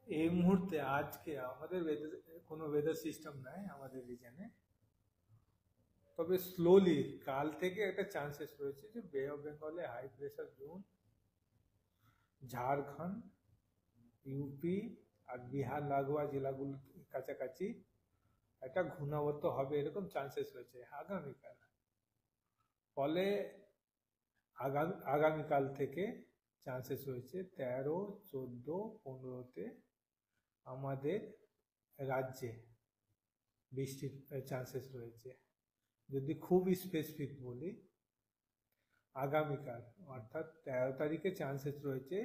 এই মুহূর্তে আজকে আমাদের কোনো ওয়েদার সিস্টেম নাই আমাদের রিজনে। তবে স্লোলি কাল থেকে একটা চান্সেস রয়েছে যে বে অফ বেঙ্গলে high pressure zone Jharkhand, UP আর বিহার লাগোয়া জেলাগুলো কাছাকাছি একটা ঘূর্ণাবর্ত হবে এরকম চান্সেস রয়েছে আগামীকাল। ফলে আগামীকাল থেকে চান্সেস রয়েছে 13, 14, 15-তে আমাদের রাজ্যে বৃষ্টির চান্সেস রয়েছে। যদি খুব স্পেসিফিক বলি, আগামীকাল অর্থাৎ 13 তারিখে চান্সেস রয়েছে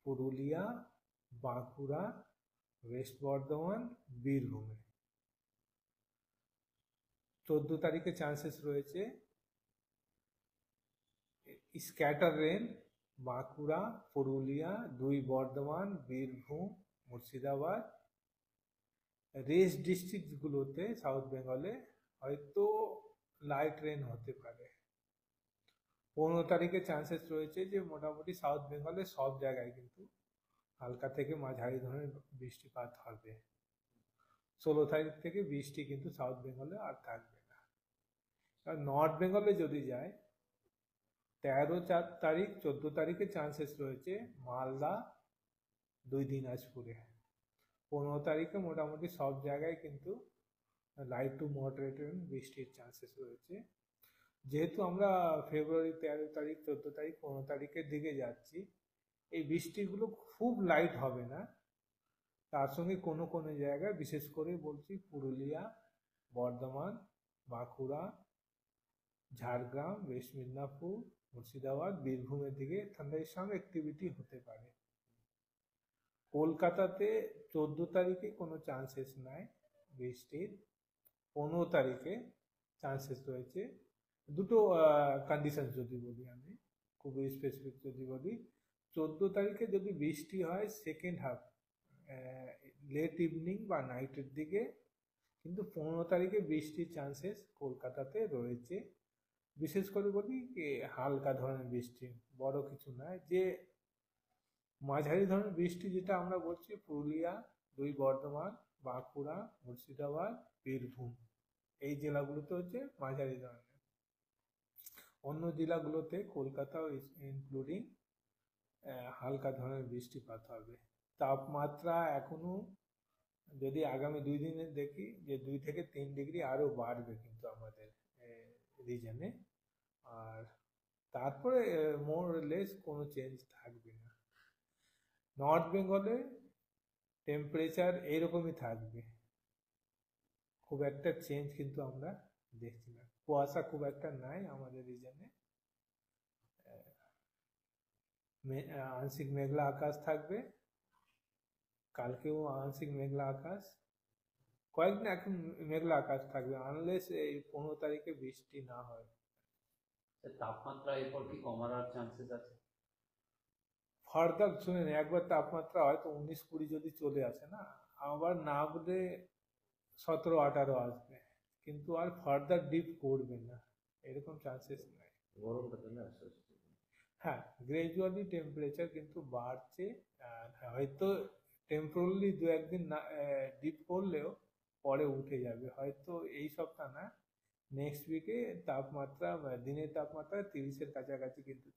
পুরুলিয়া, বাঁকুড়া, ওয়েস্ট বর্ধমান, বীরভূমে। 14 তারিখে চান্সেস রয়েছে scatter rain Bankura, Purulia, 2 Bardhaman, Birbhum, Murshidabad. Rest ডিস্ট্রিক্টগুলোতে সাউথ বেঙ্গলে হয়তো লাইট রেন হতে পারে। 15 তারিখে চান্সেস রয়েছে যে মোটামুটি সাউথ বেঙ্গলে সব জায়গায় কিন্তু হালকা থেকে মাঝারি ধরনের বৃষ্টিপাত হবে। 16 তারিখ থেকে বৃষ্টি কিন্তু সাউথ বেঙ্গলে আর থাকবে না। আর নর্থ বেঙ্গলে যদি যায়, 13 তারিখ 14 তারিখে চান্সেস রয়েছে মালদা, 2 দিনাজপুরে। 15 তারিখে মোটামুটি সব জায়গায় কিন্তু লাইট টু মডারেট বৃষ্টির চান্সেস রয়েছে। যেহেতু আমরা ফেব্রুয়ারি 13 তারিখ, 14 তারিখ, 15 তারিখের দিকে যাচ্ছি, এই বৃষ্টিগুলো খুব লাইট হবে না। তার সঙ্গে কোনো কোনো জায়গায়, বিশেষ করে বলছি পুরুলিয়া, বর্ধমান, বাঁকুড়া, ঝাড়গ্রাম, ওয়েস্ট মিদনাপুর, মুর্শিদাবাদ, বীরভূমের দিকে থান্ডারস্টর্ম অ্যাক্টিভিটি হতে পারে। কলকাতাতে 14 তারিখে কোনো চান্সেস নাই বৃষ্টির। 15 তারিখে চান্সেস রয়েছে। দুটো কন্ডিশন যদি বলি, আমি খুবই স্পেসিফিক যদি বলি, 14 তারিখে যদি বৃষ্টি হয় সেকেন্ড হাফ, লেট ইভিনিং বা নাইটের দিকে, কিন্তু 15 তারিখে বৃষ্টির চান্সেস কলকাতাতে রয়েছে। বিশেষ করে বলি হালকা ধরনের বৃষ্টি, বড় কিছু নয়। যে মাঝারি ধরনের বৃষ্টি যেটা আমরা বলছি পুরুলিয়া, 2 বর্ধমান, বাঁকুড়া, মুর্শিদাবাদ, বীরভূম, এই জেলাগুলোতে হচ্ছে মাঝারি ধরনের। অন্য জেলাগুলোতে কলকাতাও ইনক্লুডিং হালকা ধরনের বৃষ্টিপাত হবে। তাপমাত্রা এখনো যদি আগামী 2 দিনে দেখি যে 2 থেকে 3 ডিগ্রি আরো বাড়বে কিন্তু আমাদের রিজনে। আর তারপরে মোর লেস কোনো চেঞ্জ থাকবে না। নর্থ বেঙ্গলে টেম্পারেচার এইরকমই থাকবে, খুব একটা চেঞ্জ কিন্তু আমরা দেখছি না। কুয়াশা খুব একটা নাই আমাদের রিজনে। আংশিক মেঘলা আকাশ থাকবে, কালকেও আংশিক মেঘলা আকাশ, কয়েকদিন এখন মেঘলা আকাশ থাকবে, আনলেস এই 15 তারিখে বৃষ্টি না হয়। তাপমাত্রা এরপর কি কমার চান্সেস আছে? ফার্দার শুনেন, একবার তাপমাত্রা হয়তো 19-20 যদি চলে আসে না, আবার না বলে 17-18 আসবে, কিন্তু আর ফার্দার ডিপ করবে না, এরকম চান্সেস নাই। গরমটা চলে আসছে। হ্যাঁ, গ্রাজুয়ালি টেম্পারেচার কিন্তু বাড়ছে। আর হয়তো টেম্পোরারি 2-1 দিন না ডিপ করলেও পরে উঠে যাবে, হয়তো এই সপ্তাহ না, নেক্সট উইকে তাপমাত্রা, দিনের তাপমাত্রা 30-এর কাছাকাছি কিন্তু